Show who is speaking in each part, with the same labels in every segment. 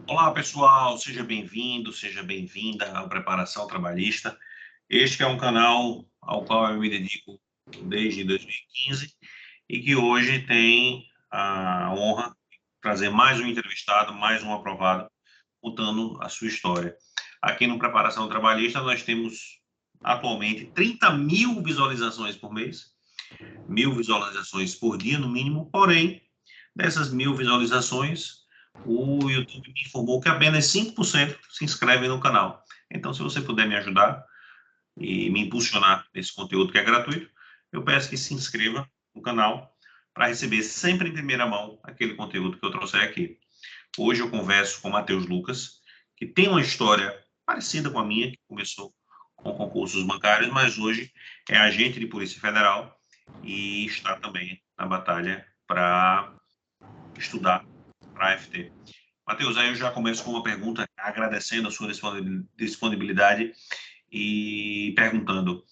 Speaker 1: Olá, pessoal, seja bem-vindo, seja bem-vinda ao Preparação Trabalhista. Este é um canal ao qual eu me dedico desde 2015 e que hoje tem a honra de trazer mais um entrevistado, mais um aprovado, contando a sua história. Aqui no Preparação Trabalhista nós temos atualmente 30 mil visualizações por mês, 1.000 visualizações por dia no mínimo, porém, dessas 1.000 visualizações, o YouTube me informou que apenas 5% se inscrevem no canal. Então, se você puder me ajudar e me impulsionar nesse conteúdo que é gratuito, eu peço que se inscreva no canal para receber sempre em primeira mão aquele conteúdo que eu trouxer aqui. Hoje eu converso com o Matheus Lucas, que tem uma história parecida com a minha, que começou com concursos bancários, mas hoje é agente de Polícia Federal e está também na batalha para estudar para a AFT. Matheus, aí eu já começo com uma pergunta, agradecendo a sua disponibilidade e perguntando: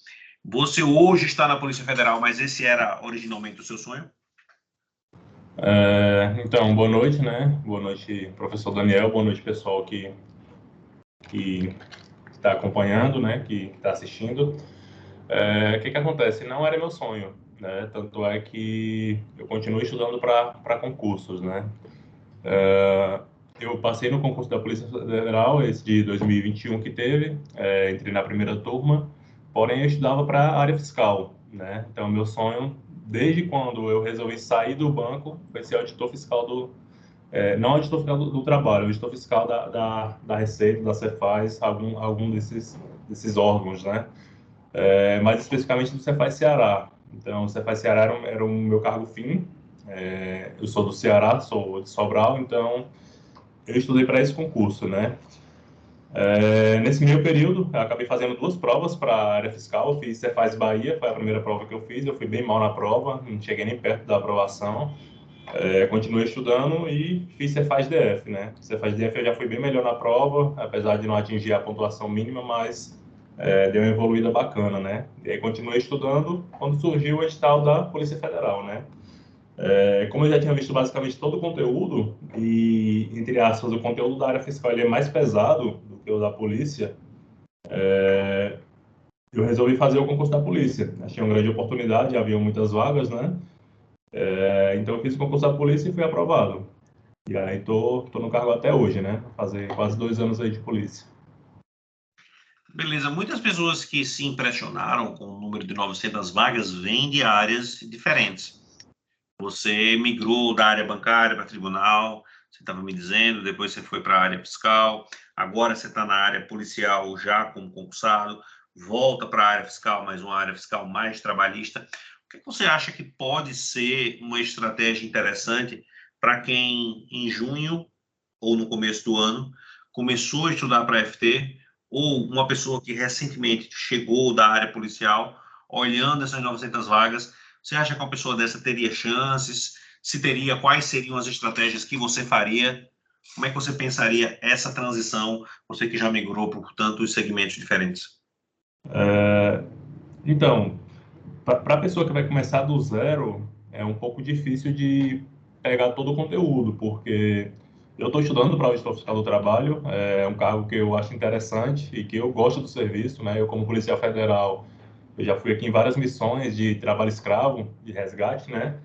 Speaker 1: você hoje está na Polícia Federal, mas esse era originalmente o seu sonho?
Speaker 2: Então, boa noite, né? Boa noite, professor Daniel, boa noite, pessoal que está acompanhando, né? Que está assistindo. O que acontece? Não era meu sonho, né? Tanto é que eu continuo estudando para concursos, né? Eu passei no concurso da Polícia Federal, esse de 2021 que teve, entrei na primeira turma, porém eu estudava para a área fiscal, né? Então, meu sonho, desde quando eu resolvi sair do banco, foi ser auditor fiscal não auditor fiscal do trabalho, auditor fiscal da Receita, da Cefaz, algum desses órgãos, né? Mais especificamente do Cefaz Ceará. Então, o Cefaz Ceará era o meu cargo fim. Eu sou do Ceará, sou de Sobral, então eu estudei para esse concurso, né? Nesse meio período, eu acabei fazendo 2 provas para a área fiscal. Eu fiz Cefaz Bahia, foi a primeira prova que eu fiz. Eu fui bem mal na prova, não cheguei nem perto da aprovação. Continuei estudando e fiz Cefaz DF, né? Cefaz DF eu já fui bem melhor na prova, apesar de não atingir a pontuação mínima, mas deu uma evoluída bacana, né? E aí continuei estudando quando surgiu o edital da Polícia Federal, né? Como eu já tinha visto basicamente todo o conteúdo, e, entre aspas, o conteúdo da área fiscal ele é mais pesado do que o da polícia, eu resolvi fazer o concurso da polícia. Achei uma grande oportunidade, havia muitas vagas, né? Então eu fiz o concurso da polícia e fui aprovado. E aí tô no cargo até hoje, né? Fazer quase 2 anos aí de polícia.
Speaker 1: Beleza, muitas pessoas que se impressionaram com o número de 900 vagas vêm de áreas diferentes. Você migrou da área bancária para tribunal, você estava me dizendo, depois você foi para a área fiscal, agora você está na área policial já como concursado, volta para a área fiscal, mas uma área fiscal mais trabalhista. O que você acha que pode ser uma estratégia interessante para quem em junho ou no começo do ano começou a estudar para a FT, ou uma pessoa que recentemente chegou da área policial, olhando essas 900 vagas, você acha que uma pessoa dessa teria chances? Se teria, quais seriam as estratégias que você faria? Como é que você pensaria essa transição, você que já migrou por tantos segmentos diferentes?
Speaker 2: Então, para a pessoa que vai começar do zero, é um pouco difícil de pegar todo o conteúdo, porque eu estou estudando para auditor fiscal do trabalho, é um cargo que eu acho interessante e que eu gosto do serviço, né? Eu, como policial federal, eu já fui aqui em várias missões de trabalho escravo, de resgate, né?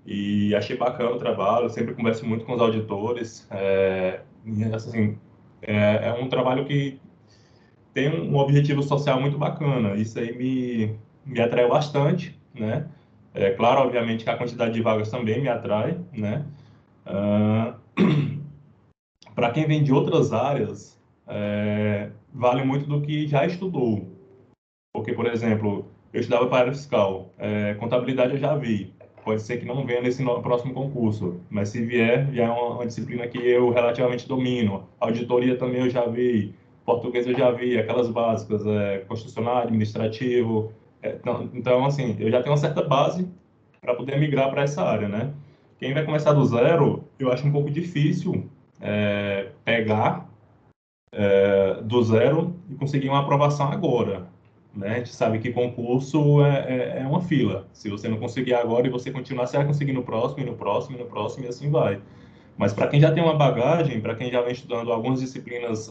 Speaker 2: E achei bacana o trabalho, eu sempre converso muito com os auditores, e, assim, é um trabalho que tem um objetivo social muito bacana. Isso aí me atraiu bastante, né? É claro, obviamente, que a quantidade de vagas também me atrai, né? Para quem vem de outras áreas, vale muito do que já estudou. Porque, por exemplo, eu estudava para a área fiscal, contabilidade eu já vi. Pode ser que não venha nesse próximo concurso, mas se vier, já é uma disciplina que eu relativamente domino. Auditoria também eu já vi, português eu já vi, aquelas básicas, constitucional, administrativo. Então, assim, eu já tenho uma certa base para poder migrar para essa área, né? Quem vai começar do zero, eu acho um pouco difícil pegar do zero e conseguir uma aprovação agora, né? A gente sabe que concurso é uma fila. Se você não conseguir agora e você continuar, você vai conseguir no próximo, e no próximo, e no próximo, e assim vai. Mas para quem já tem uma bagagem, para quem já vem estudando algumas disciplinas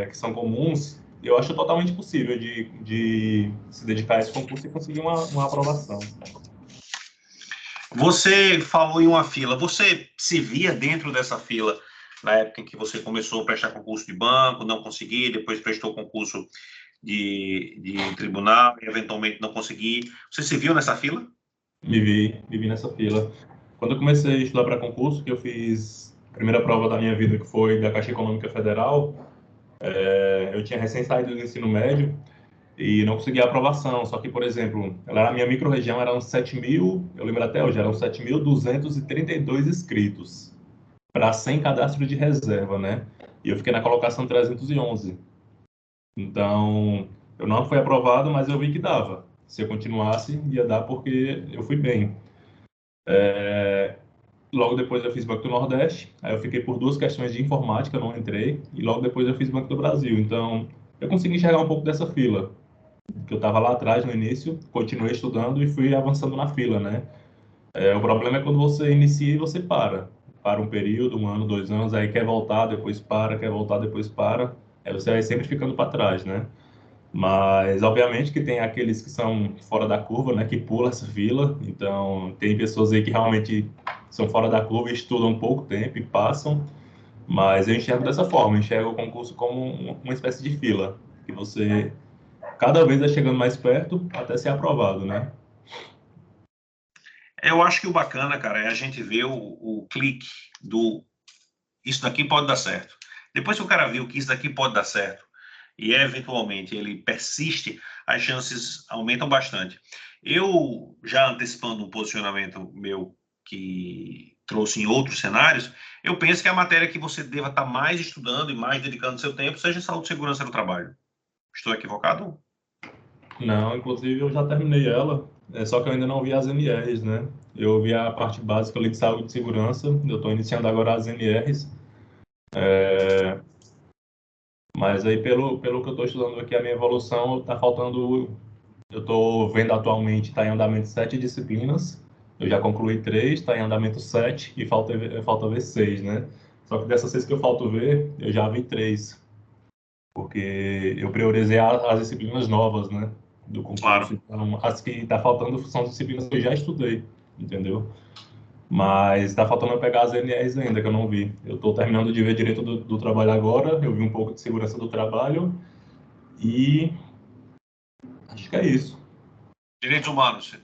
Speaker 2: que são comuns, eu acho totalmente possível de se dedicar a esse concurso e conseguir uma aprovação.
Speaker 1: Você falou em uma fila. Você se via dentro dessa fila na época em que você começou a prestar concurso de banco, não conseguia, depois prestou concurso de tribunal e eventualmente não consegui. Você se viu nessa fila?
Speaker 2: Me vi nessa fila. Quando eu comecei a estudar para concurso, que eu fiz a primeira prova da minha vida, que foi da Caixa Econômica Federal, eu tinha recém saído do ensino médio e não conseguia aprovação. Só que, por exemplo, ela era a minha microrregião, eram 7.000, eu lembro até hoje, eram 7.232 inscritos para 100 cadastros de reserva, né? E eu fiquei na colocação 311. Então, eu não fui aprovado, mas eu vi que dava. Se eu continuasse, ia dar porque eu fui bem. Logo depois eu fiz Banco do Nordeste, aí eu fiquei por duas questões de informática, não entrei, e logo depois eu fiz Banco do Brasil. Então, eu consegui enxergar um pouco dessa fila, que eu estava lá atrás no início, continuei estudando e fui avançando na fila, né? O problema é quando você inicia e você para. Para um período, 1 ano, 2 anos, aí quer voltar, depois para, quer voltar, depois para. Aí você vai sempre ficando para trás, né? Mas, obviamente, que tem aqueles que são fora da curva, né? Que pula essa fila. Então, tem pessoas aí que realmente são fora da curva e estudam pouco tempo e passam. Mas eu enxergo dessa forma, eu enxergo o concurso como uma espécie de fila, que você cada vez vai chegando mais perto até ser aprovado, né?
Speaker 1: Eu acho que o bacana, cara, é a gente ver o clique do isso daqui pode dar certo. Depois que o cara viu que isso daqui pode dar certo e eventualmente ele persiste, as chances aumentam bastante. Eu, já antecipando um posicionamento meu que trouxe em outros cenários, eu penso que a matéria que você deva estar mais estudando e mais dedicando seu tempo seja saúde e segurança do trabalho. Estou equivocado?
Speaker 2: Não, inclusive eu já terminei ela, só que eu ainda não vi as NRs, né? Eu vi a parte básica ali de saúde e segurança, eu estou iniciando agora as NRs, mas aí pelo que eu estou estudando aqui, a minha evolução está faltando, eu estou vendo atualmente, está em andamento 7 disciplinas, eu já concluí 3, está em andamento 7 e falta ver 6, né? Só que dessas 6 que eu falto ver, eu já vi 3, porque eu priorizei as disciplinas novas, né, do concurso.
Speaker 1: Claro.
Speaker 2: Então, as que está faltando são disciplinas que eu já estudei, entendeu? Mas está faltando eu pegar as NRs ainda, que eu não vi. Eu estou terminando de ver direito do trabalho agora, eu vi um pouco de segurança do trabalho e acho que é isso.
Speaker 1: Direitos humanos.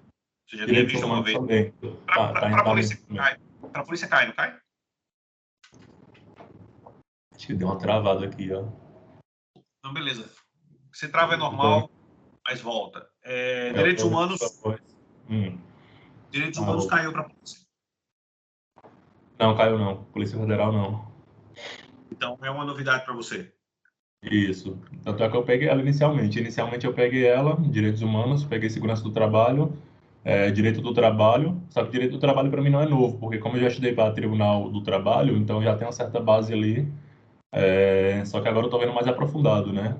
Speaker 1: Você já tinha
Speaker 2: Direitos
Speaker 1: visto alguma
Speaker 2: humanos
Speaker 1: vez?
Speaker 2: também. Tá em
Speaker 1: Para a polícia
Speaker 2: andamento também.
Speaker 1: cai. Para a polícia cai, não cai?
Speaker 2: Acho que deu uma travada aqui, ó.
Speaker 1: Não, beleza. Se trava é normal, mas volta.
Speaker 2: Eu tô ouvindo sua voz.
Speaker 1: Direitos humanos
Speaker 2: Alô.
Speaker 1: caiu para a polícia.
Speaker 2: Não, caiu não. Polícia Federal não.
Speaker 1: Então é uma novidade para você.
Speaker 2: Isso. Tanto é que eu peguei ela inicialmente. Inicialmente eu peguei ela, direitos humanos, peguei segurança do trabalho, direito do trabalho. Só que direito do trabalho para mim não é novo, porque como eu já estudei para Tribunal do Trabalho, então já tem uma certa base ali. Só que agora eu estou vendo mais aprofundado, né?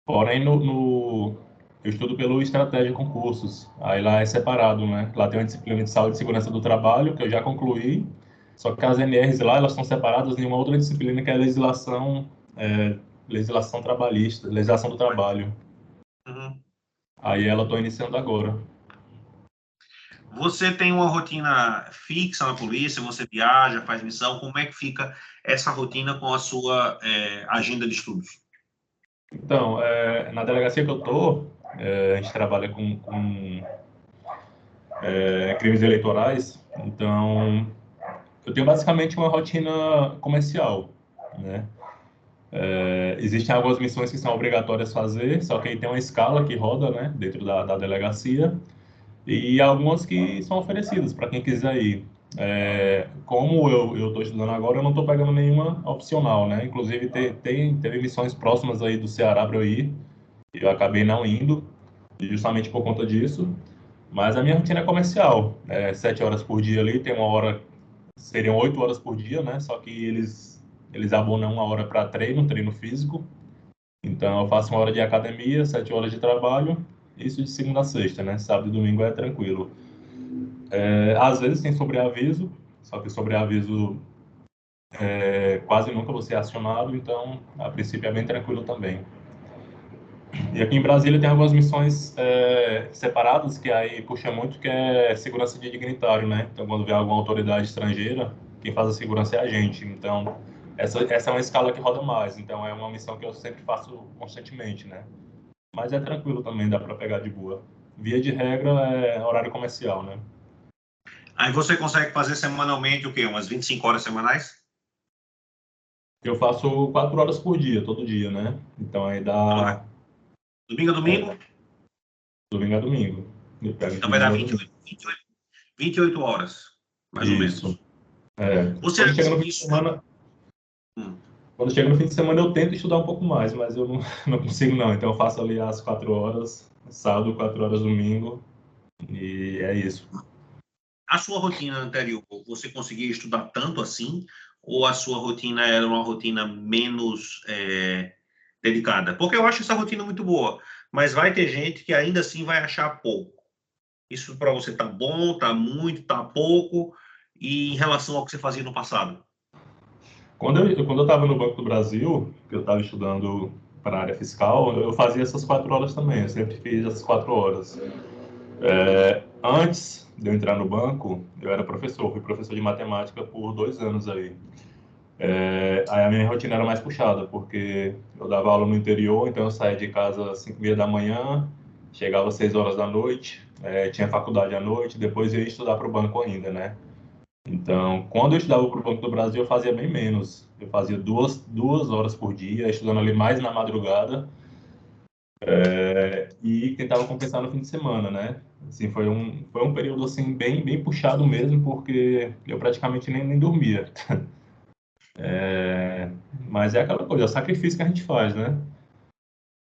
Speaker 2: Porém, eu estudo pelo Estratégia Concursos. Aí lá é separado, né? Lá tem uma disciplina de saúde e segurança do trabalho, que eu já concluí. Só que as NRs lá, elas estão separadas em uma outra disciplina, que é a legislação trabalhista, legislação do trabalho.
Speaker 1: Uhum.
Speaker 2: Aí ela estou iniciando agora.
Speaker 1: Você tem uma rotina fixa na polícia? Você viaja, faz missão? Como é que fica essa rotina com a sua agenda de estudos?
Speaker 2: Então, na delegacia que eu estou, a gente trabalha com crimes eleitorais, então eu tenho basicamente uma rotina comercial, né? Existem algumas missões que são obrigatórias fazer, só que aí tem uma escala que roda, né, dentro da delegacia, e algumas que são oferecidas para quem quiser ir. Como eu estou estudando agora, eu não estou pegando nenhuma opcional, né? Inclusive, teve missões próximas aí do Ceará para eu ir, e eu acabei não indo, justamente por conta disso. Mas a minha rotina é comercial, 7 horas por dia ali, tem uma hora, seriam 8 horas por dia, né? Só que eles abonam uma hora para treino físico. Então eu faço 1 hora de academia, 7 horas de trabalho, isso de segunda a sexta, né? Sábado e domingo é tranquilo. Às vezes tem sobreaviso, só que sobreaviso quase nunca vou ser acionado, então, a princípio, é bem tranquilo também. E aqui em Brasília tem algumas missões separadas, que aí puxa muito, que é segurança de dignitário, né? Então, quando vê alguma autoridade estrangeira, quem faz a segurança é a gente. Então, essa é uma escala que roda mais. Então, é uma missão que eu sempre faço constantemente, né? Mas é tranquilo também, dá para pegar de boa. Via de regra, é horário comercial, né?
Speaker 1: Aí você consegue fazer semanalmente o quê? Umas 25 horas semanais?
Speaker 2: Eu faço 4 horas por dia, todo dia, né? Então, aí dá
Speaker 1: Domingo a domingo?
Speaker 2: domingo a domingo. Eu pego de
Speaker 1: Então vai dar
Speaker 2: domingo a
Speaker 1: 28,
Speaker 2: domingo.
Speaker 1: 28, 28 horas, mais ou
Speaker 2: Isso.
Speaker 1: menos. Você
Speaker 2: Quando chega
Speaker 1: acha
Speaker 2: no
Speaker 1: que
Speaker 2: fim de
Speaker 1: isso...
Speaker 2: semana,
Speaker 1: Hum.
Speaker 2: Quando chega no fim de semana, eu tento estudar um pouco mais, mas eu não, não consigo, não. Então, eu faço ali as 4 horas, sábado, 4 horas, domingo, e é isso.
Speaker 1: A sua rotina anterior, você conseguia estudar tanto assim? Ou a sua rotina era uma rotina menos dedicada? Porque eu acho essa rotina muito boa, mas vai ter gente que ainda assim vai achar pouco. Isso para você tá bom, tá muito, tá pouco? E em relação ao que você fazia no passado?
Speaker 2: Quando eu estava no Banco do Brasil, que eu estava estudando para a área fiscal, eu fazia essas 4 horas também. Eu sempre fiz essas 4 horas. Antes de eu entrar no banco, eu era professor, fui professor de matemática por 2 anos aí. Aí a minha rotina era mais puxada, porque eu dava aula no interior, então eu saía de casa às 5h30 da manhã, chegava às 6 horas da noite, tinha faculdade à noite, depois eu ia estudar para o banco ainda, né? Então, quando eu estudava para o Banco do Brasil, eu fazia bem menos. Eu fazia duas horas por dia, estudando ali mais na madrugada, e tentava compensar no fim de semana, né? Assim, foi um período assim bem puxado mesmo, porque eu praticamente nem dormia. Mas é aquela coisa, é o sacrifício que a gente faz, né?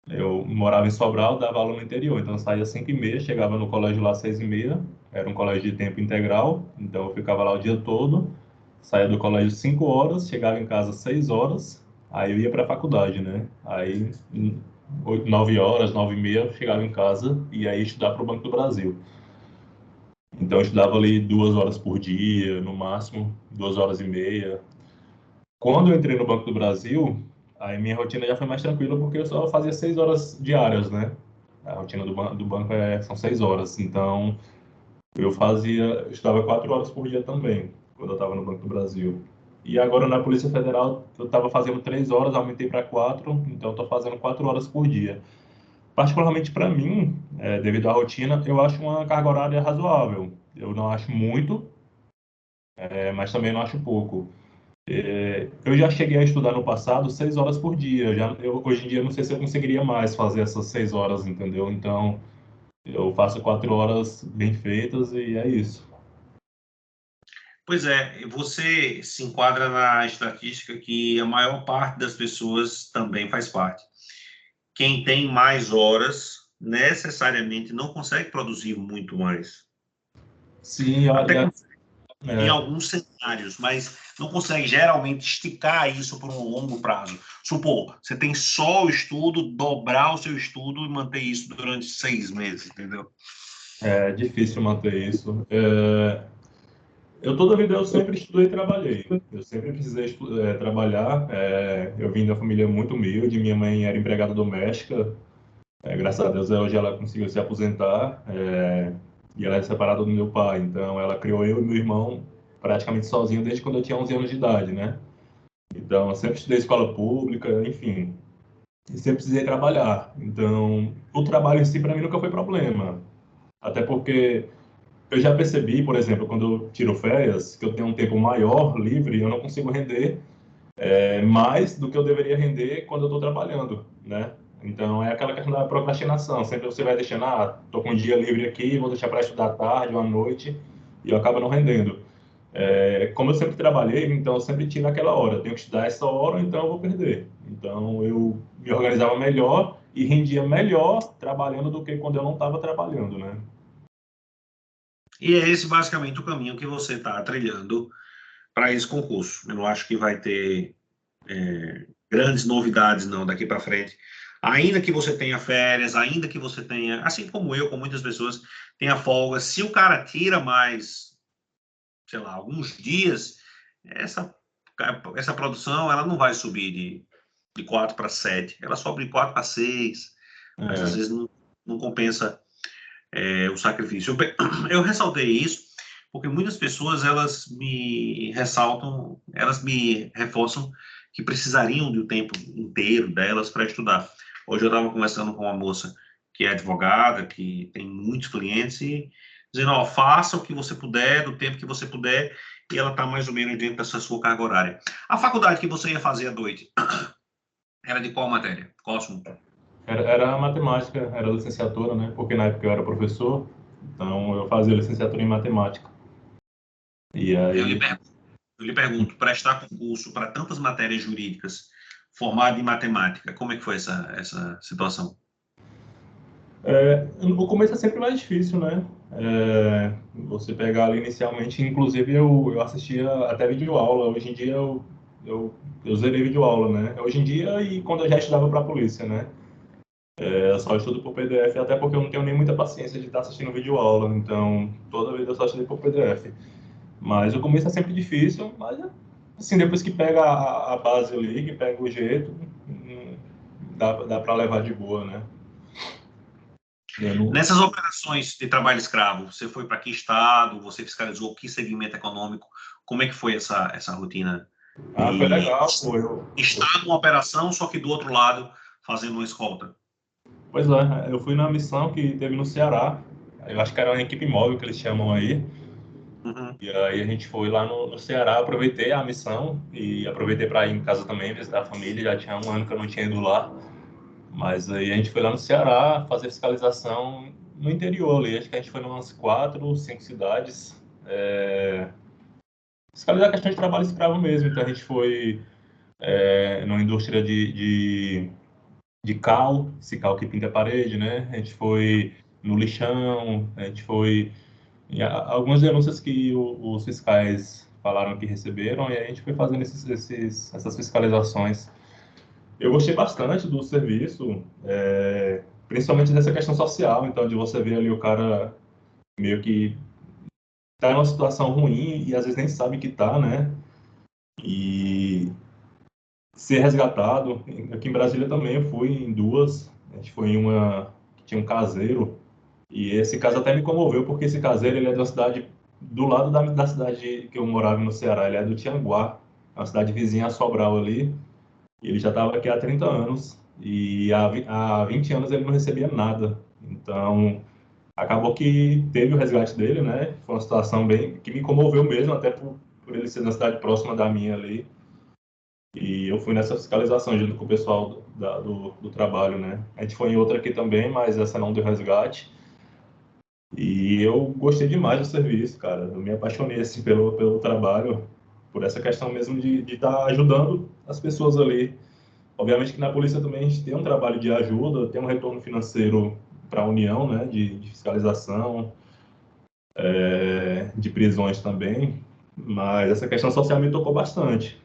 Speaker 2: Eu morava em Sobral, dava aula no interior, então eu saía às 5h30, chegava no colégio lá às 6h30, era um colégio de tempo integral, então eu ficava lá o dia todo, saía do colégio 5 horas, chegava em casa às 6 horas, aí eu ia para a faculdade, né? Aí, 9 horas, 9h30, eu chegava em casa e aí estudar para o Banco do Brasil. Então eu estudava ali 2 horas por dia, no máximo, 2 horas e meia. Quando eu entrei no Banco do Brasil, aí minha rotina já foi mais tranquila, porque eu só fazia 6 horas diárias, né? A rotina do banco são 6 horas. Então, eu estudava 4 horas por dia também, quando eu estava no Banco do Brasil. E agora na Polícia Federal, eu estava fazendo 3 horas, aumentei para 4, então estou fazendo 4 horas por dia. Particularmente para mim, devido à rotina, eu acho uma carga horária razoável. Eu não acho muito, mas também não acho pouco. Eu já cheguei a estudar no passado 6 horas por dia. Hoje em dia, não sei se eu conseguiria mais fazer essas 6 horas, entendeu? Então, eu faço 4 horas bem feitas e é isso.
Speaker 1: Pois é, você se enquadra na estatística que a maior parte das pessoas também faz parte. Quem tem mais horas necessariamente não consegue produzir muito mais.
Speaker 2: Sim,
Speaker 1: Até
Speaker 2: olha,
Speaker 1: em
Speaker 2: é,
Speaker 1: alguns cenários, mas não consegue geralmente esticar isso por um longo prazo. Supor, você tem só o estudo, dobrar o seu estudo e manter isso durante 6 meses, entendeu?
Speaker 2: é difícil manter isso. Toda a vida eu sempre estudei e trabalhei. Eu sempre precisei trabalhar. Eu vim da família muito humilde. Minha mãe era empregada doméstica. Graças a Deus, hoje ela conseguiu se aposentar. E ela é separada do meu pai. Então, ela criou eu e meu irmão praticamente sozinho desde quando eu tinha 11 anos de idade, né? Então, eu sempre estudei escola pública, enfim. E sempre precisei trabalhar. Então, o trabalho em si, para mim, nunca foi problema. Até porque eu já percebi, por exemplo, quando eu tiro férias, que eu tenho um tempo maior livre, eu não consigo render mais do que eu deveria render quando eu estou trabalhando, né? Então, é aquela questão da procrastinação. Sempre você vai deixando, tô com um dia livre aqui, vou deixar para estudar à tarde ou à noite, e eu acabo não rendendo. Como eu sempre trabalhei, então eu sempre tinha aquela hora, eu tenho que estudar essa hora, então eu vou perder. Então, eu me organizava melhor e rendia melhor trabalhando do que quando eu não estava trabalhando, né?
Speaker 1: E é esse basicamente o caminho que você está trilhando para esse concurso. Eu não acho que vai ter grandes novidades não daqui para frente. Ainda que você tenha férias, ainda que você tenha, assim como eu, com muitas pessoas, tenha folga, se o cara tira mais, sei lá, alguns dias, essa essa produção ela não vai subir de 4 para 7, ela sobe de 4 para 6, mas às vezes não compensa o sacrifício. Eu ressaltei isso porque muitas pessoas elas me ressaltam, elas me reforçam que precisariam do tempo inteiro delas para estudar. Hoje eu estava conversando com uma moça que é advogada, que tem muitos clientes, e dizendo, ó, faça o que você puder, do tempo que você puder, e ela está mais ou menos dentro dessa sua carga horária. A faculdade que você ia fazer à noite era de qual matéria? Qual assunto?
Speaker 2: Era matemática, era licenciatura, né? Porque na época eu era professor, então eu fazia licenciatura em matemática. E
Speaker 1: Eu lhe
Speaker 2: aí,
Speaker 1: pergunto, eu lhe pergunto, prestar concurso para tantas matérias jurídicas, formado em matemática, como é que foi essa situação?
Speaker 2: o começo é sempre mais difícil, né? Você pegar ali inicialmente, inclusive eu assistia até videoaula. Hoje em dia eu zerei videoaula, né? Hoje em dia e quando eu já estudava para a polícia, né? Eu só estudo por PDF, até porque eu não tenho nem muita paciência de estar assistindo videoaula, então toda vez eu só estudei por PDF. Mas o começo é sempre difícil, mas assim, depois que pega a base ali, que pega o jeito, dá para levar de boa, né? Não...
Speaker 1: Nessas operações de trabalho escravo, você foi para que estado? Você fiscalizou que segmento econômico? Como é que foi essa rotina
Speaker 2: Foi
Speaker 1: de
Speaker 2: legal, pô.
Speaker 1: estar numa operação, só que do outro lado fazendo uma escolta?
Speaker 2: Pois é, eu fui na missão que teve no Ceará, eu acho que era uma equipe móvel que eles chamam aí,
Speaker 1: Uhum.
Speaker 2: e aí a gente foi lá no Ceará, aproveitei a missão e aproveitei para ir em casa também, visitar a família, já tinha um ano que eu não tinha ido lá, mas aí a gente foi lá no Ceará fazer fiscalização no interior ali, acho que a gente foi em umas 4, 5 cidades, fiscalizar a questão de trabalho escravo mesmo, então a gente foi numa indústria de cal, esse cal que pinta a parede, né? A gente foi no lixão, a gente foi em algumas denúncias que os fiscais falaram que receberam e a gente foi fazendo essas fiscalizações. Eu gostei bastante do serviço, principalmente dessa questão social, então de você ver ali o cara meio que tá em uma situação ruim e às vezes nem sabe que tá, né? E ser resgatado. Aqui em Brasília também eu fui em duas. A gente foi em uma que tinha um caseiro. E esse caso até me comoveu, porque esse caseiro ele é de uma cidade do lado da cidade que eu morava no Ceará. Ele é do Tianguá, uma cidade vizinha a Sobral ali. E ele já estava aqui há 30 anos. E há 20 anos ele não recebia nada. Então, acabou que teve o resgate dele, né? Foi uma situação bem que me comoveu mesmo, até por ele ser na cidade próxima da minha ali. E eu fui nessa fiscalização junto com o pessoal do trabalho, né? A gente foi em outra aqui também, mas essa não deu resgate. E eu gostei demais do serviço, cara. Eu me apaixonei assim, pelo trabalho, por essa questão mesmo de estar ajudando as pessoas ali. Obviamente que na polícia também a gente tem um trabalho de ajuda, tem um retorno financeiro para a União, né? De fiscalização, de prisões também. Mas essa questão social me tocou bastante.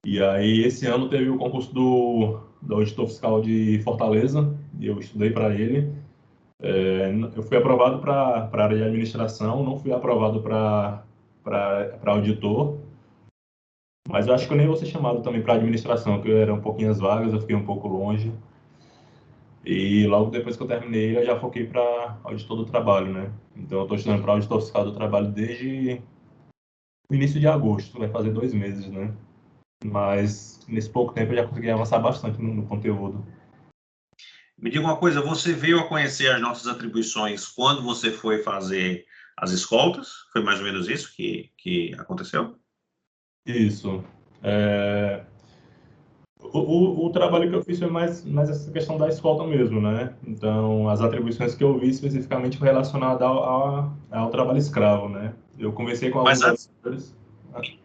Speaker 2: E aí, esse ano teve o concurso do auditor fiscal de Fortaleza, e eu estudei para ele. Eu fui aprovado para a área de administração, não fui aprovado para auditor, mas eu acho que eu nem vou ser chamado também para administração, porque eram pouquinhas vagas, eu fiquei um pouco longe. E logo depois que eu terminei, eu já foquei para auditor do trabalho, né? Então, eu estou estudando para auditor fiscal do trabalho desde o início de agosto, vai fazer 2 meses, né? Mas nesse pouco tempo eu já consegui avançar bastante no conteúdo.
Speaker 1: Me diga uma coisa, você veio a conhecer as nossas atribuições quando você foi fazer as escoltas? Foi mais ou menos isso que aconteceu?
Speaker 2: Isso. É, o trabalho que eu fiz foi mais essa questão da escolta mesmo, né? Então, as atribuições que eu vi especificamente foi relacionada ao trabalho escravo, né? Eu conversei com
Speaker 1: Mas
Speaker 2: alguns
Speaker 1: antes,
Speaker 2: auditores.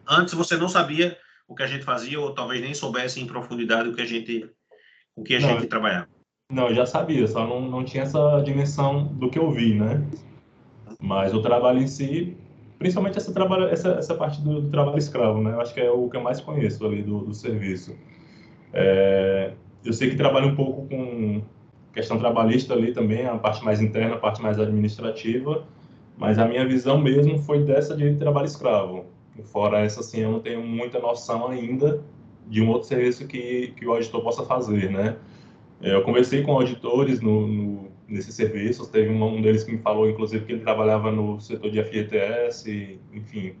Speaker 1: antes você não sabia o que a gente fazia, ou talvez nem soubesse em profundidade o que a
Speaker 2: Não,
Speaker 1: gente trabalhava.
Speaker 2: não, eu já sabia, só não tinha essa dimensão do que eu vi, né? Mas o trabalho em si, principalmente essa parte do trabalho escravo, né? Eu acho que é o que eu mais conheço ali do serviço. Eu sei que trabalha um pouco com questão trabalhista ali também, a parte mais interna, a parte mais administrativa, mas a minha visão mesmo foi dessa de trabalho escravo. Fora essa, assim, eu não tenho muita noção ainda de um outro serviço que o auditor possa fazer, né? Eu conversei com auditores nesses serviços, teve um deles que me falou, inclusive, que ele trabalhava no setor de FGTS, enfim.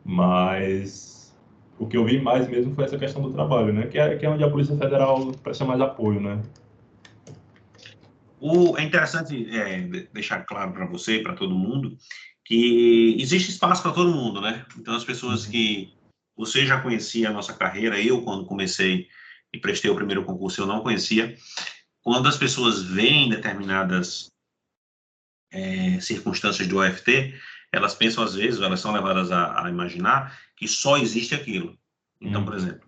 Speaker 2: Mas o que eu vi mais mesmo foi essa questão do trabalho, né? Que é onde a Polícia Federal presta mais apoio, né?
Speaker 1: É interessante deixar claro para você e para todo mundo que existe espaço para todo mundo, né? Então, as pessoas que você já conhecia a nossa carreira, eu, quando comecei e prestei o primeiro concurso, eu não conhecia. Quando as pessoas veem determinadas circunstâncias do OFT, elas pensam, às vezes, ou elas são levadas a imaginar que só existe aquilo. Então, por exemplo,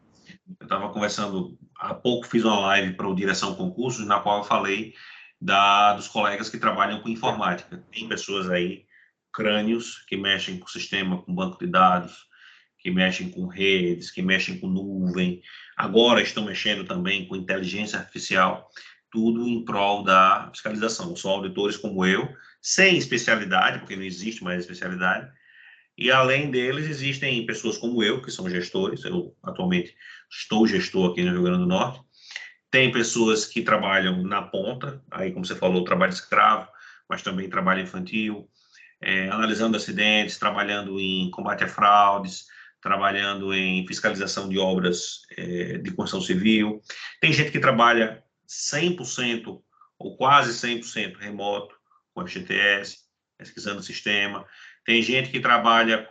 Speaker 1: eu estava conversando, há pouco fiz uma live para o Direção Concursos, na qual eu falei dos colegas que trabalham com informática. Tem pessoas aí, crânios, que mexem com sistema, com banco de dados, que mexem com redes, que mexem com nuvem, agora estão mexendo também com inteligência artificial, tudo em prol da fiscalização. São auditores como eu, sem especialidade, porque não existe mais especialidade, e além deles, existem pessoas como eu, que são gestores. Eu atualmente estou gestor aqui no Rio Grande do Norte. Tem pessoas que trabalham na ponta, aí, como você falou, trabalho escravo, mas também trabalho infantil, analisando acidentes, trabalhando em combate a fraudes, trabalhando em fiscalização de obras de construção civil. Tem gente que trabalha 100% ou quase 100% remoto, com FGTS, pesquisando o sistema. Tem gente que trabalha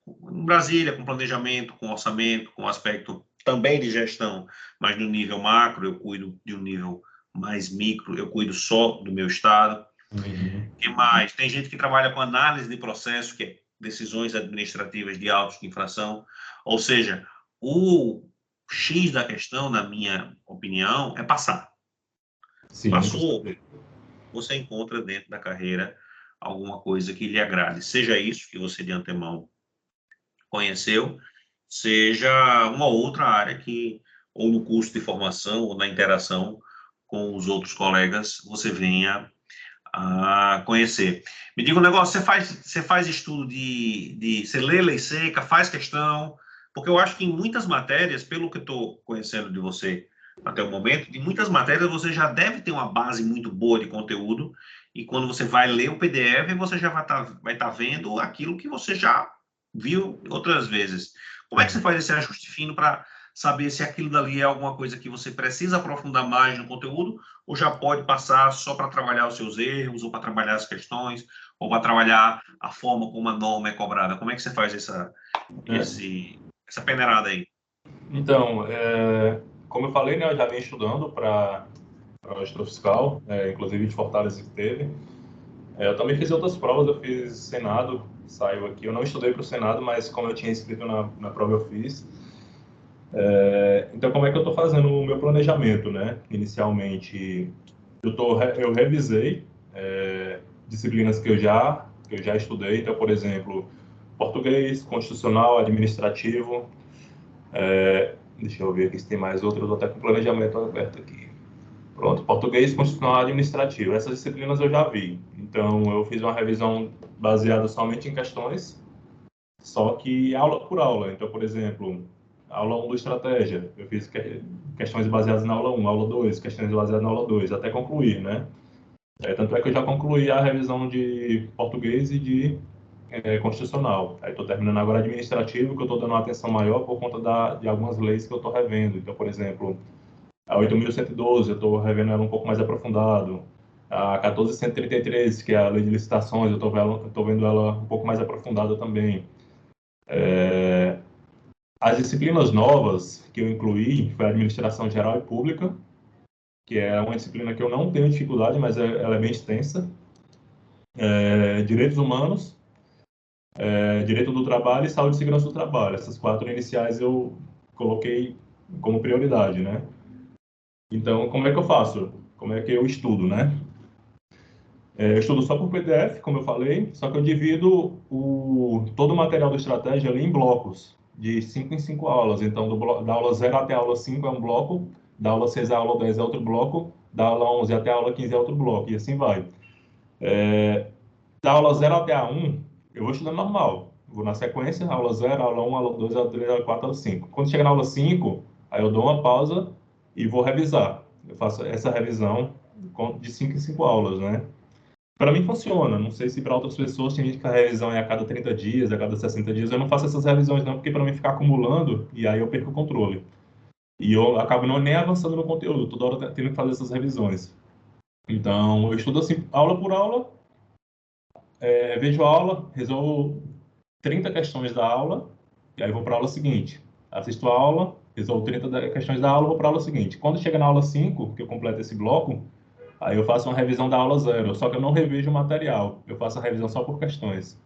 Speaker 1: em Brasília, com planejamento, com orçamento, com aspecto também de gestão, mas no nível macro, eu cuido de um nível mais micro, eu cuido só do meu estado. Que mais? Tem gente que trabalha com análise de processo, que é decisões administrativas de autos de infração. Ou seja, o X da questão, na minha opinião, é passar.
Speaker 2: Sim,
Speaker 1: Passou, você encontra dentro da carreira alguma coisa que lhe agrade. Seja isso que você de antemão conheceu, seja uma outra área que, ou no curso de formação, ou na interação com os outros colegas, você venha a conhecer. Me diga um negócio, você faz estudo você lê lei seca, faz questão, porque eu acho que em muitas matérias, pelo que eu estou conhecendo de você até o momento, em muitas matérias você já deve ter uma base muito boa de conteúdo, e quando você vai ler o PDF, você já vai tá vendo aquilo que você já viu outras vezes. Como é que você faz esse ajuste fino para saber se aquilo dali é alguma coisa que você precisa aprofundar mais no conteúdo, ou já pode passar só para trabalhar os seus erros, ou para trabalhar as questões, ou para trabalhar a forma como a norma é cobrada? Como é que você faz essa peneirada aí?
Speaker 2: Então, como eu falei, né, eu já venho estudando para auditor fiscal, inclusive de Fortaleza que teve. Eu também fiz outras provas, eu fiz Senado, saiu aqui. Eu não estudei para o Senado, mas como eu tinha inscrito na prova, eu fiz. Então, como é que eu estou fazendo o meu planejamento, né? Inicialmente, eu revisei disciplinas que eu já estudei. Então, por exemplo, português, constitucional, administrativo. Deixa eu ver aqui se tem mais outro. Eu estou até com o planejamento aberto aqui. Pronto, português, constitucional, administrativo. Essas disciplinas eu já vi. Então, eu fiz uma revisão baseada somente em questões, só que aula por aula. Então, por exemplo, aula 1 do estratégia, eu fiz questões baseadas na aula 1, aula 2, questões baseadas na aula 2, até concluir, né? Tanto é que eu já concluí a revisão de português e de constitucional. Aí estou terminando agora administrativo, que eu estou dando uma atenção maior por conta de algumas leis que eu estou revendo. Então, por exemplo, a 8.112, eu estou revendo ela um pouco mais aprofundado. A 14.133, que é a lei de licitações, eu estou vendo ela um pouco mais aprofundada também. As disciplinas novas que eu incluí foi a Administração Geral e Pública, que é uma disciplina que eu não tenho dificuldade, mas ela é bem extensa. Direitos Humanos, Direito do Trabalho e Saúde e Segurança do Trabalho. Essas 4 iniciais eu coloquei como prioridade, né? Então, como é que eu faço? Como é que eu estudo, né? Eu estudo só por PDF, como eu falei, só que eu divido todo o material da estratégia ali em blocos, de 5 em 5 aulas. Então, da aula 0 até a aula 5 é um bloco, da aula 6 à aula 10 é outro bloco, da aula 11 até a aula 15 é outro bloco, e assim vai. Da aula 0 até a 1, eu vou estudando normal. Vou na sequência, aula 0, aula 1, aula 2, aula 3, aula 4, aula 5. Quando chega na aula 5, aí eu dou uma pausa e vou revisar. Eu faço essa revisão de 5 em 5 aulas, né? Para mim funciona. Não sei se para outras pessoas tem gente que a revisão é a cada 30 dias, a cada 60 dias. Eu não faço essas revisões não, porque para mim ficar acumulando e aí eu perco o controle. E eu acabo não nem avançando no conteúdo, toda hora tendo que fazer essas revisões. Então, eu estudo assim, aula por aula, vejo a aula, resolvo 30 questões da aula, e aí vou para a aula seguinte. Assisto a aula, resolvo 30 questões da aula, vou para a aula seguinte. Quando chega na aula 5, que eu completo esse bloco, aí eu faço uma revisão da aula 0, só que eu não revejo o material, eu faço a revisão só por questões.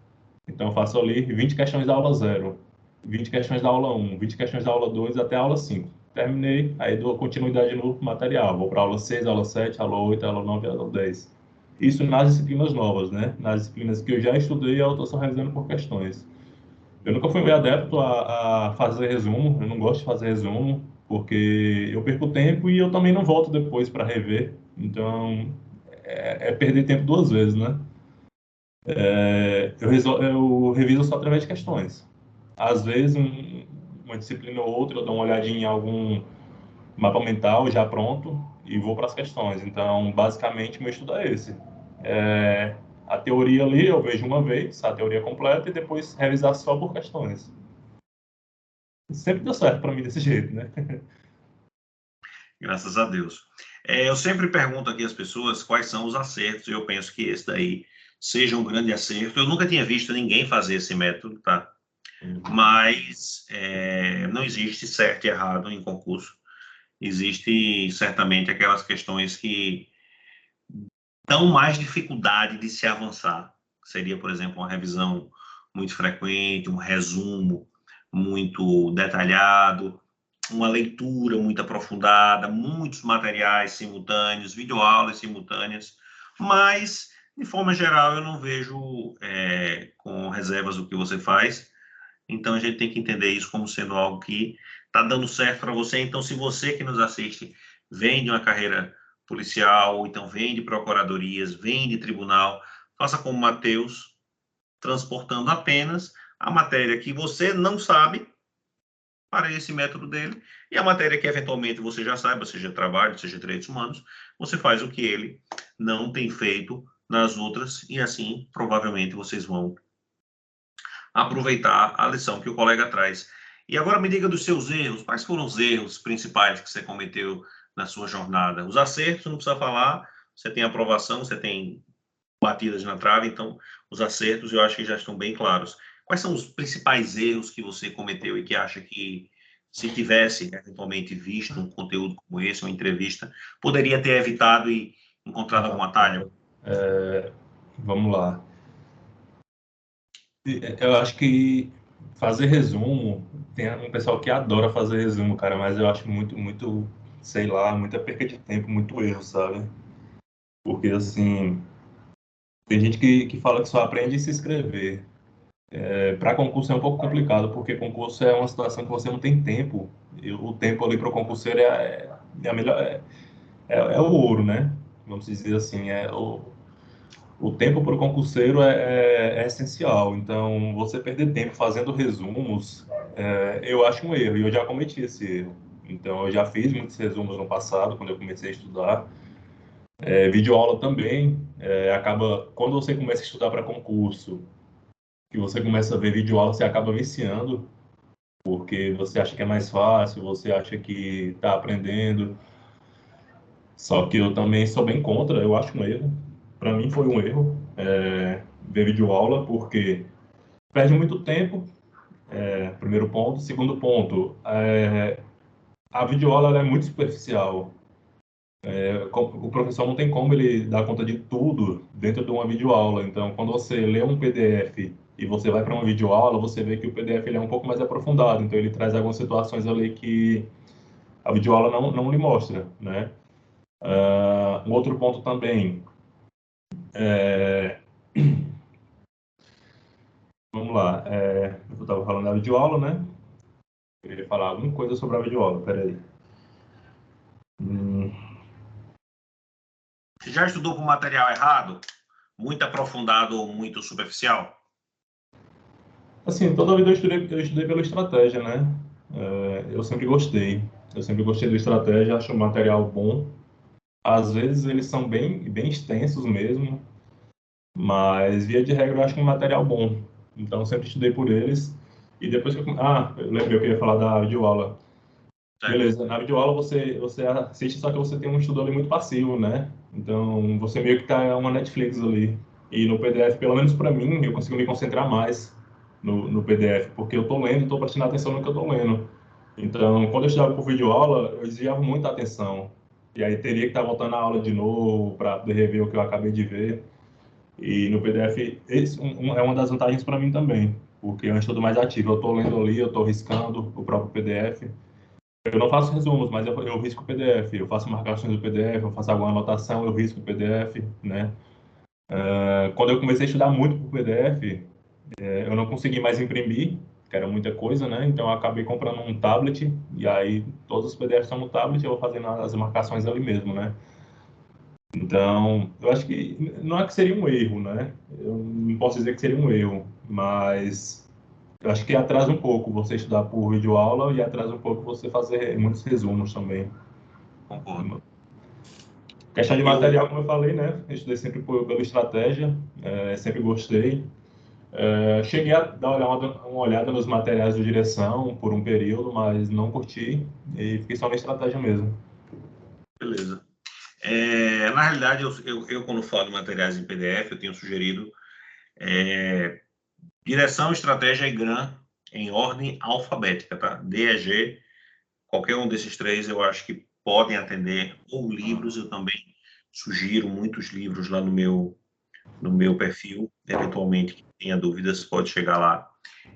Speaker 2: Então, eu faço ali 20 questões da aula 0, 20 questões da aula 1, 20 questões da aula 2 até a aula 5. Terminei, aí dou continuidade no material. Vou para a aula 6, aula 7, aula 8, aula 9, aula 10. Isso nas disciplinas novas, né? Nas disciplinas que eu já estudei, eu estou só revisando por questões. Eu nunca fui adepto a fazer resumo, eu não gosto de fazer resumo, porque eu perco tempo e eu também não volto depois para rever. Então, é perder tempo duas vezes, né? Eu reviso só através de questões. Às vezes, uma disciplina ou outra, eu dou uma olhadinha em algum mapa mental já pronto e vou para as questões. Então, basicamente, meu estudo é esse. A teoria ali eu vejo uma vez, a teoria completa, e depois revisar só por questões. Sempre deu certo para mim desse jeito, né?
Speaker 1: Graças a Deus. Eu sempre pergunto aqui às pessoas quais são os acertos, e eu penso que esse daí seja um grande acerto. Eu nunca tinha visto ninguém fazer esse método, tá? Mas não existe certo e errado em concurso. Existe certamente aquelas questões que dão mais dificuldade de se avançar. Seria, por exemplo, uma revisão muito frequente, um resumo muito detalhado, uma leitura muito aprofundada, muitos materiais simultâneos, videoaulas simultâneas, mas, de forma geral, eu não vejo com reservas o que você faz, então a gente tem que entender isso como sendo algo que está dando certo para você. Então, se você que nos assiste vem de uma carreira policial, ou então vem de procuradorias, vem de tribunal, faça como Matheus, transportando apenas a matéria que você não sabe para esse método dele, e a matéria que eventualmente você já saiba, seja trabalho, seja direitos humanos, você faz o que ele não tem feito nas outras, e assim provavelmente vocês vão aproveitar a lição que o colega traz. E agora me diga dos seus erros, quais foram os erros principais que você cometeu na sua jornada? Os acertos, não precisa falar, você tem aprovação, você tem batidas na trave, então os acertos eu acho que já estão bem claros. Quais são os principais erros que você cometeu e que acha que, se tivesse eventualmente visto um conteúdo como esse, uma entrevista, poderia ter evitado e encontrado algum atalho?
Speaker 2: Vamos lá. Eu acho que fazer resumo, tem um pessoal que adora fazer resumo, cara, mas eu acho muito, sei lá, muita perca de tempo, muito erro, sabe? Porque, assim, tem gente que fala que só aprende a se inscrever. Para concurso é um pouco complicado, porque concurso é uma situação que você não tem tempo. E o tempo ali para o concurseiro é a melhor, é o ouro, né? Vamos dizer assim, o tempo para o concurseiro é essencial. Então, você perder tempo fazendo resumos, eu acho um erro, e eu já cometi esse erro. Então, eu já fiz muitos resumos no passado, quando eu comecei a estudar. Videoaula também, acaba, quando você começa a estudar para concurso, que você começa a ver videoaula, você acaba viciando, porque você acha que é mais fácil, você acha que está aprendendo. Só que eu também sou bem contra, eu acho um erro. Para mim foi um erro ver videoaula, porque perde muito tempo, primeiro ponto. Segundo ponto, a videoaula ela é muito superficial. O professor não tem como ele dar conta de tudo dentro de uma videoaula. Então, quando você lê um PDF e você vai para uma videoaula, você vê que o PDF ele é um pouco mais aprofundado. Então, ele traz algumas situações ali que a videoaula não lhe mostra, né? Um outro ponto também, é, vamos lá, eu estava falando da videoaula, né? Eu queria falar alguma coisa sobre a videoaula, peraí.
Speaker 1: Você já estudou com material errado? Muito aprofundado ou muito superficial?
Speaker 2: Assim, toda a vida eu estudei pela estratégia, né? Eu sempre gostei. Eu sempre gostei da estratégia, acho o material bom. Às vezes eles são bem extensos mesmo, mas via de regra eu acho um material bom. Então eu sempre estudei por eles. E depois que eu lembrei que eu ia falar da videoaula.
Speaker 1: Certo?
Speaker 2: Beleza, na videoaula você assiste, só que você tem um estudo ali muito passivo, né? Então você meio que tá uma Netflix ali. E no PDF, pelo menos para mim, eu consigo me concentrar mais no PDF, porque eu tô lendo, tô prestando atenção no que eu tô lendo. Então, quando eu estudava por videoaula, eu desviava muita atenção. E aí teria que estar voltando a aula de novo para poder rever o que eu acabei de ver. E no PDF, é uma das vantagens para mim também, porque é um estudo mais ativo. Eu estou lendo ali, eu estou riscando o próprio PDF. Eu não faço resumos, mas eu risco o PDF. Eu faço marcações do PDF, eu faço alguma anotação, eu risco o PDF, né? Quando eu comecei a estudar muito por PDF, eu não consegui mais imprimir, que era muita coisa, né? Então eu acabei comprando um tablet e aí todos os PDFs estão no tablet, eu vou fazendo as marcações ali mesmo, né? Então, eu acho que não é que seria um erro, né? Eu não posso dizer que seria um erro, mas eu acho que atrasa um pouco você estudar por videoaula e atrasa um pouco você fazer muitos resumos também.
Speaker 1: Concordo.
Speaker 2: Questão de
Speaker 1: Eu,
Speaker 2: material, como eu falei, né? Eu estudei sempre pela estratégia, sempre gostei. Cheguei a dar uma olhada nos materiais de direção por um período, mas não curti e fiquei só na estratégia mesmo.
Speaker 1: beleza. Na realidade, quando falo de materiais em PDF, eu tenho sugerido direção, estratégia e GRAM em ordem alfabética, tá? D, E, G, qualquer um desses três eu acho que podem atender, ou livros, eu também sugiro muitos livros lá no meu perfil, eventualmente, quem tenha dúvidas pode chegar lá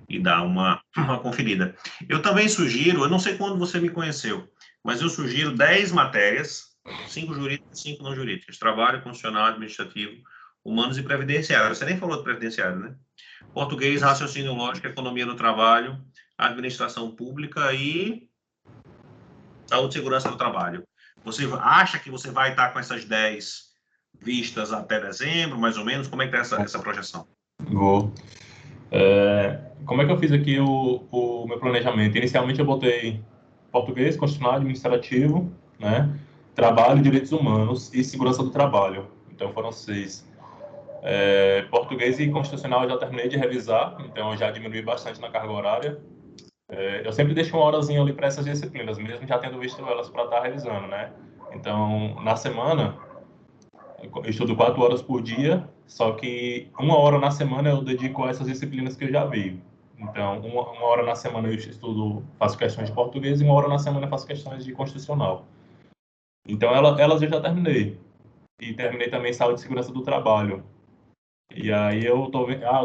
Speaker 1: e dar uma conferida. Eu também sugiro, eu não sei quando você me conheceu, mas eu sugiro 10 matérias, 5 jurídicas, 5 não jurídicas, trabalho, constitucional, administrativo, humanos e previdenciário. Você nem falou de previdenciário, né? Português, raciocínio lógico, economia do trabalho, administração pública e saúde e segurança do trabalho. Você acha que você vai estar com essas 10 vistas até dezembro, mais ou menos? Como é que está essa projeção?
Speaker 2: Vou. Como é que eu fiz aqui o meu planejamento? Inicialmente eu botei português, constitucional, administrativo, né? Trabalho, direitos humanos e segurança do trabalho. Então foram 6. Português e constitucional eu já terminei de revisar, então eu já diminui bastante na carga horária. Eu sempre deixo uma horazinha ali para essas disciplinas, mesmo já tendo visto elas para estar revisando, né? Então, na semana, eu estudo 4 horas por dia, só que 1 hora na semana eu dedico a essas disciplinas que eu já vi. Então, uma hora na semana eu estudo, faço questões de português e 1 hora na semana eu faço questões de constitucional. Então, elas eu já terminei. E terminei também saúde e segurança do trabalho. E aí eu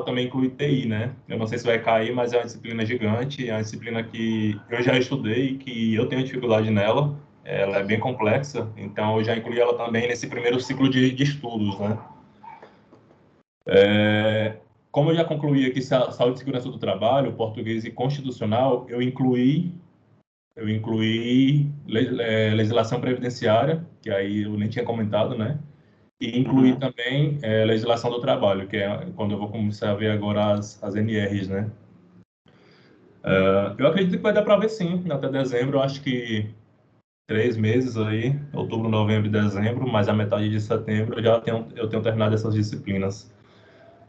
Speaker 2: também incluí TI, né? Eu não sei se vai cair, mas é uma disciplina gigante, é uma disciplina que eu já estudei, que eu tenho dificuldade nela, ela é bem complexa, então eu já incluí ela também nesse primeiro ciclo de estudos, né? Como eu já concluí aqui saúde e segurança do trabalho, português e constitucional, eu incluí legislação previdenciária, que aí eu nem tinha comentado, né? E incluir
Speaker 1: Uhum.
Speaker 2: também legislação do trabalho, que é quando eu vou começar a ver agora as NRs, né? Eu acredito que vai dar para ver sim, até dezembro, eu acho que 3 meses aí, outubro, novembro e dezembro, mas a metade de setembro eu tenho terminado essas disciplinas.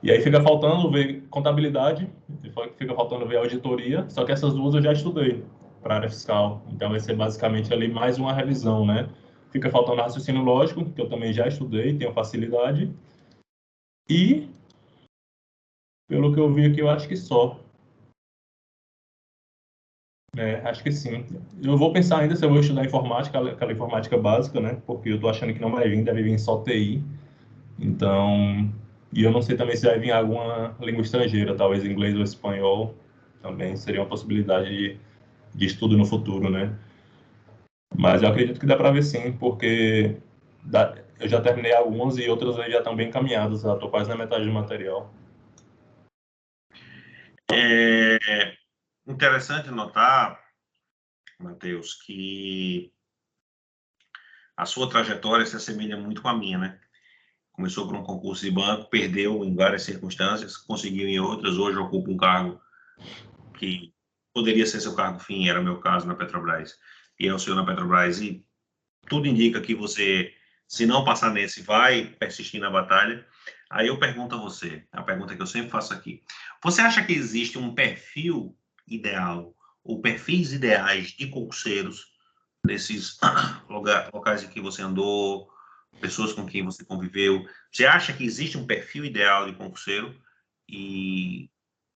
Speaker 2: E aí fica faltando ver contabilidade, fica faltando ver auditoria, só que essas duas eu já estudei para área fiscal, então vai ser basicamente ali mais uma revisão, né? Fica faltando raciocínio lógico, que eu também já estudei, tenho facilidade, e pelo que eu vi aqui, eu acho que só. Acho que sim. Eu vou pensar ainda se eu vou estudar informática, aquela informática básica, né? Porque eu tô achando que não vai vir, deve vir só TI. Então, e eu não sei também se vai vir alguma língua estrangeira, talvez inglês ou espanhol. Também seria uma possibilidade de estudo no futuro, né? Mas eu acredito que dá para ver sim, porque eu já terminei algumas e outras aí já estão bem encaminhadas. Já estou quase na metade do material.
Speaker 1: É interessante notar, Matheus, que a sua trajetória se assemelha muito com a minha, né? Começou por um concurso de banco, perdeu em várias circunstâncias, conseguiu em outras, hoje ocupa um cargo que poderia ser seu cargo fim, era o meu caso na Petrobras, e é o seu na Petrobras, e tudo indica que você, se não passar nesse, vai persistir na batalha. Aí eu pergunto a você, a pergunta que eu sempre faço aqui: você acha que existe um perfil ideal, ou perfis ideais de concurseiros nesses locais em que você andou, pessoas com quem você conviveu? Você acha que existe um perfil ideal de concurseiro? E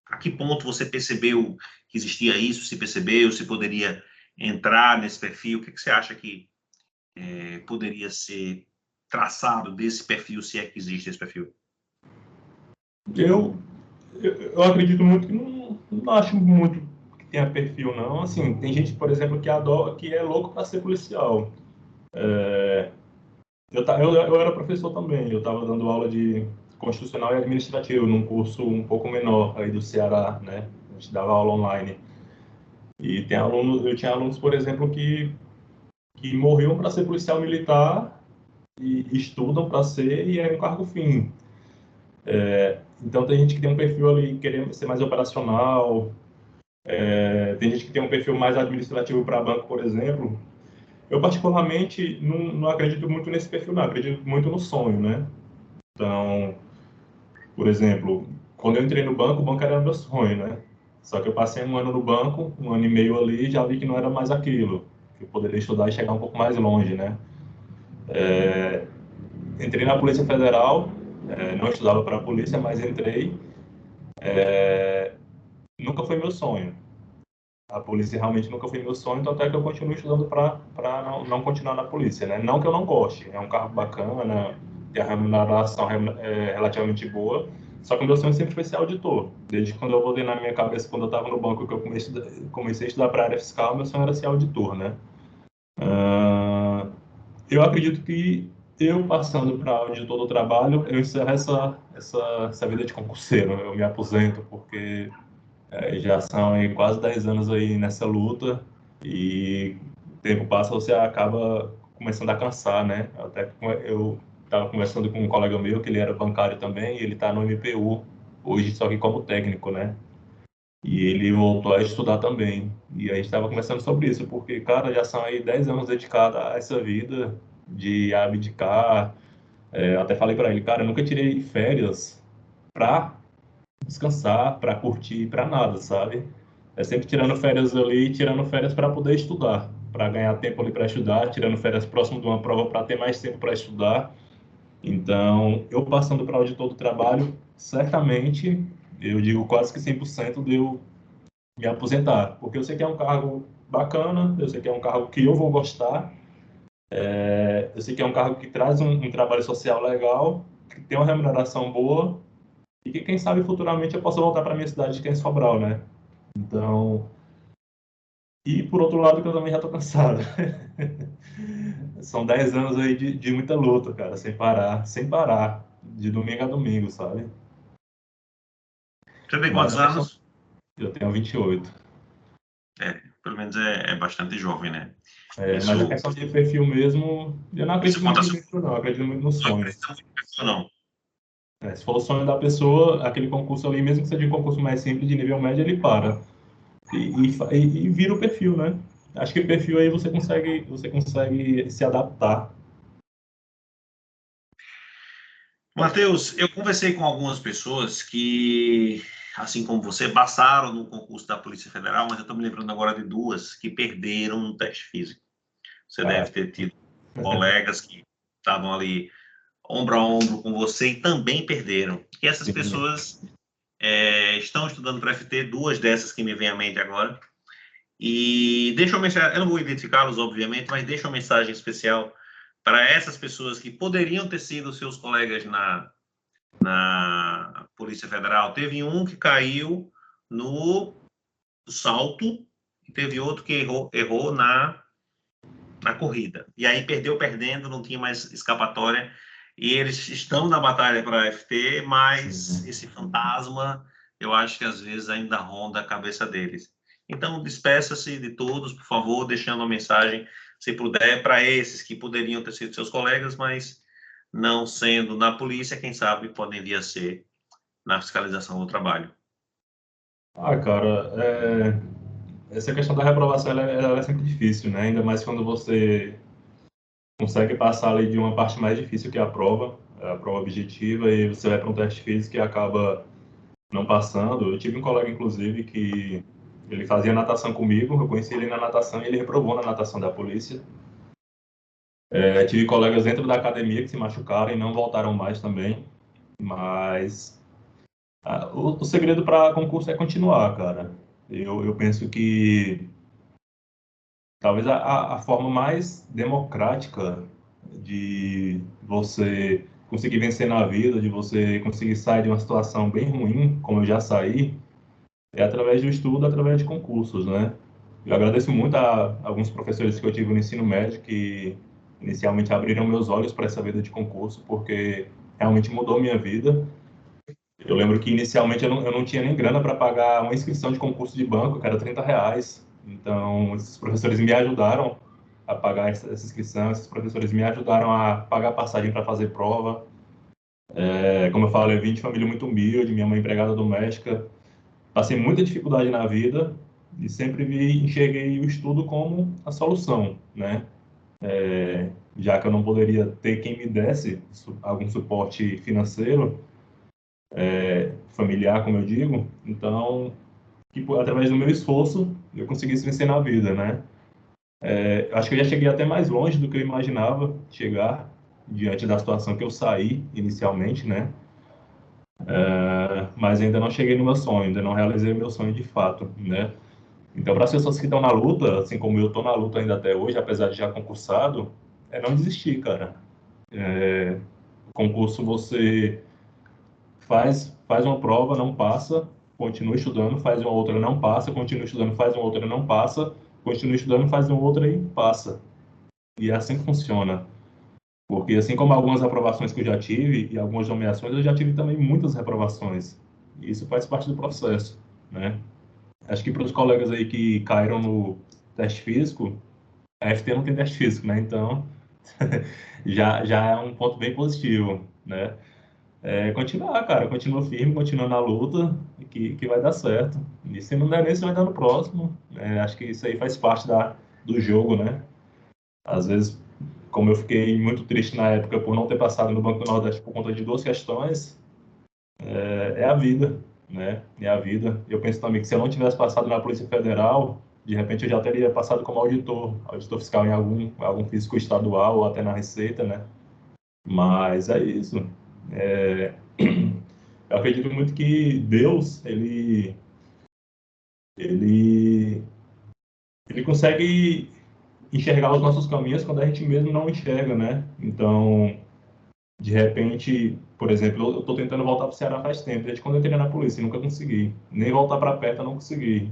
Speaker 1: a que ponto você percebeu que existia isso? Se percebeu, se poderia entrar nesse perfil? O que você acha que poderia ser traçado desse perfil, se é que existe esse perfil?
Speaker 2: Eu, eu acredito muito que não acho muito que tenha perfil, não. Assim, tem gente, por exemplo, que adora, que é louco para ser policial. Eu era professor também, eu estava dando aula de constitucional e administrativo num curso um pouco menor aí do Ceará, né? A gente dava aula online. E eu tinha alunos, por exemplo, que morriam para ser policial militar e estudam para ser e é um cargo fim. Então tem gente que tem um perfil ali querendo ser mais operacional, tem gente que tem um perfil mais administrativo para banco, por exemplo. Eu particularmente não acredito muito nesse perfil, não. Acredito muito no sonho, né? Então, por exemplo, quando eu entrei no banco, o banco era meu sonho, né? Só que eu passei um ano no banco, um ano e meio ali, e já vi que não era mais aquilo, que eu poderia estudar e chegar um pouco mais longe, né? Entrei na Polícia Federal, não estudava para a polícia, mas entrei. Nunca foi meu sonho. A polícia realmente nunca foi meu sonho, tanto é que eu continuo estudando para não continuar na polícia, né? Não que eu não goste, é um cargo bacana, tem a remuneração relativamente boa, só que o meu sonho sempre foi ser auditor. Desde quando eu botei na minha cabeça, quando eu estava no banco, que eu comecei a estudar para a área fiscal, meu sonho era ser auditor, né? Eu acredito que eu passando para auditor do trabalho, eu encerro essa vida de concurseiro, eu me aposento, porque já são aí quase 10 anos aí nessa luta e o tempo passa, você acaba começando a cansar, né? Até que eu estava conversando com um colega meu, que ele era bancário também, e ele está no MPU hoje, só que como técnico, né? E ele voltou a estudar também. E a gente estava conversando sobre isso, porque, cara, já são aí 10 anos dedicados a essa vida de abdicar. Até falei para ele, cara, eu nunca tirei férias para descansar, para curtir, para nada, sabe? É sempre tirando férias ali, tirando férias para poder estudar, para ganhar tempo ali para estudar, tirando férias próximo de uma prova para ter mais tempo para estudar. Então, eu passando para auditor do trabalho, certamente, eu digo quase que 100% de eu me aposentar, porque eu sei que é um cargo bacana, eu sei que é um cargo que eu vou gostar, eu sei que é um cargo que traz um trabalho social legal, que tem uma remuneração boa e que, quem sabe, futuramente eu possa voltar para minha cidade que é em Sobral, né? Então, e por outro lado, que eu também já tô cansado. São 10 anos aí de muita luta, cara, sem parar, de domingo a domingo, sabe?
Speaker 1: Você tem
Speaker 2: Mas
Speaker 1: quantos
Speaker 2: a questão,
Speaker 1: anos?
Speaker 2: eu tenho 28.
Speaker 1: Pelo menos é bastante jovem, né?
Speaker 2: Mas a
Speaker 1: Isso,
Speaker 2: questão de perfil mesmo, eu não
Speaker 1: isso
Speaker 2: acredito muito
Speaker 1: conta
Speaker 2: em
Speaker 1: sua.
Speaker 2: perfil, não, eu acredito muito no
Speaker 1: Não
Speaker 2: sonho.
Speaker 1: acredita muito em pessoa, não.
Speaker 2: Se for o sonho da pessoa, aquele concurso ali, mesmo que seja um concurso mais simples, de nível médio, ele para. E vira o perfil, né? Acho que o perfil aí você consegue se adaptar.
Speaker 1: Matheus, eu conversei com algumas pessoas que, assim como você, passaram no concurso da Polícia Federal, mas eu estou me lembrando agora de duas que perderam no teste físico. Você deve
Speaker 2: Cara,
Speaker 1: ter tido colegas que estavam ali ombro a ombro com você e também perderam. E essas
Speaker 2: sim.
Speaker 1: pessoas estão estudando para FT, duas dessas que me vêm à mente agora. E deixa uma mensagem, eu não vou identificá-los, obviamente, mas deixa uma mensagem especial para essas pessoas que poderiam ter sido seus colegas na Polícia Federal. Teve um que caiu no salto e teve outro que errou na corrida. E aí perdeu perdendo, não tinha mais escapatória. E eles estão na batalha para a FT, mas
Speaker 2: Sim.
Speaker 1: esse fantasma, eu acho que às vezes ainda ronda a cabeça deles. Então, despeça-se de todos, por favor, deixando uma mensagem, se puder, para esses que poderiam ter sido seus colegas, mas não sendo na polícia, quem sabe podem vir a ser na fiscalização do trabalho.
Speaker 2: Cara, essa questão da reprovação ela é sempre difícil, né? Ainda mais quando você consegue passar ali de uma parte mais difícil que é a prova objetiva, e você vai para um teste físico e acaba não passando. Eu tive um colega, inclusive, que ele fazia natação comigo, eu conheci ele na natação e ele reprovou na natação da polícia. Tive colegas dentro da academia que se machucaram e não voltaram mais também, mas o segredo para concurso é continuar, cara. Eu penso que talvez a forma mais democrática de você conseguir vencer na vida, de você conseguir sair de uma situação bem ruim, como eu já saí, é através do estudo, através de concursos, né? Eu agradeço muito a alguns professores que eu tive no ensino médio que inicialmente abriram meus olhos para essa vida de concurso, porque realmente mudou minha vida. Eu lembro que inicialmente eu não tinha nem grana para pagar uma inscrição de concurso de banco, que era R$ 30. Então, esses professores me ajudaram a pagar essa inscrição, esses professores me ajudaram a pagar passagem para fazer prova. Como eu falei, eu vim de família muito humilde, minha mãe empregada doméstica, passei muita dificuldade na vida e sempre enxerguei o estudo como a solução, né? Já que eu não poderia ter quem me desse algum suporte financeiro, familiar, como eu digo, então, que através do meu esforço eu conseguisse vencer na vida, né? Acho que eu já cheguei até mais longe do que eu imaginava chegar diante da situação que eu saí inicialmente, né? Mas ainda não cheguei no meu sonho, ainda não realizei o meu sonho de fato, né? Então, para as pessoas que estão na luta, assim como eu estou na luta ainda até hoje, apesar de já concursado, é não desistir, cara. O concurso você faz uma prova, não passa, continua estudando, faz uma outra, não passa, continua estudando, faz uma outra, não passa, continua estudando, faz uma outra e passa. E é assim que funciona. Porque assim como algumas aprovações que eu já tive e algumas nomeações, eu já tive também muitas reprovações. E isso faz parte do processo, né? Acho que para os colegas aí que caíram no teste físico, a FT não tem teste físico, né? Então, já é um ponto bem positivo, né? Continuar, cara, continua firme, continua na luta, que vai dar certo. E se não der nesse, vai dar no próximo. Acho que isso aí faz parte do jogo, né? Às vezes, como eu fiquei muito triste na época por não ter passado no Banco do Nordeste por conta de duas questões, é a vida, né? É a vida. Eu penso também que se eu não tivesse passado na Polícia Federal, de repente eu já teria passado como auditor fiscal em algum físico estadual ou até na Receita, né? Mas é isso. É, eu acredito muito que Deus, ele, ele consegue enxergar os nossos caminhos quando a gente mesmo não enxerga, né? Então, de repente, por exemplo, eu estou tentando voltar para o Ceará faz tempo, desde quando eu entrei na polícia, e nunca consegui. Nem voltar para perto eu não consegui.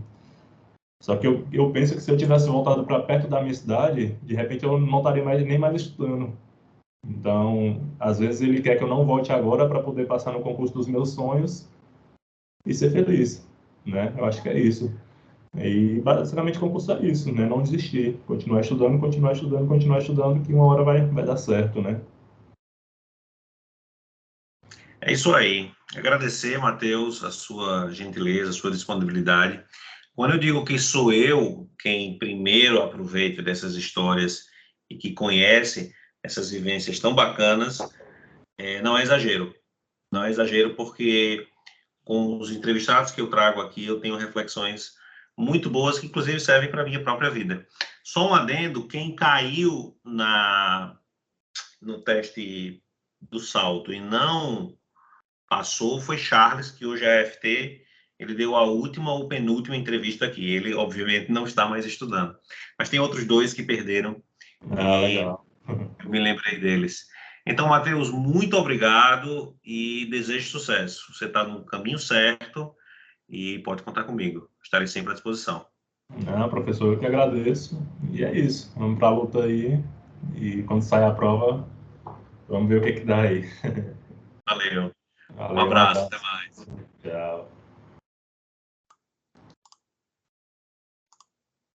Speaker 2: Só que eu penso que se eu tivesse voltado para perto da minha cidade, de repente eu não estaria nem mais estudando. Então, às vezes ele quer que eu não volte agora para poder passar no concurso dos meus sonhos e ser feliz, né? Eu acho que é isso. E basicamente concurso é isso, né? Não desistir, continuar estudando, continuar estudando, continuar estudando, que uma hora vai dar certo, né?
Speaker 1: É isso aí. Agradecer, Matheus, a sua gentileza, a sua disponibilidade. Quando eu digo que sou eu quem primeiro aproveita dessas histórias e que conhece essas vivências tão bacanas, não é exagero. Não é exagero porque com os entrevistados que eu trago aqui, eu tenho reflexões muito boas que inclusive servem para a minha própria vida. Só um adendo, quem caiu no teste do salto e não passou foi Charles, que hoje é FT, ele deu a última ou penúltima entrevista aqui. Ele, obviamente, não está mais estudando. Mas tem outros dois que perderam e
Speaker 2: Legal.
Speaker 1: eu me lembrei deles. Então, Matheus, muito obrigado e desejo sucesso. Você está no caminho certo e pode contar comigo. Estarei sempre à disposição.
Speaker 2: Não, professor, eu que agradeço. E é isso. Vamos para a luta aí. E quando sair a prova, vamos ver o que dá aí.
Speaker 1: Valeu. Um
Speaker 2: Valeu, um
Speaker 1: abraço. Até
Speaker 2: abraço.
Speaker 1: mais.
Speaker 2: Tchau.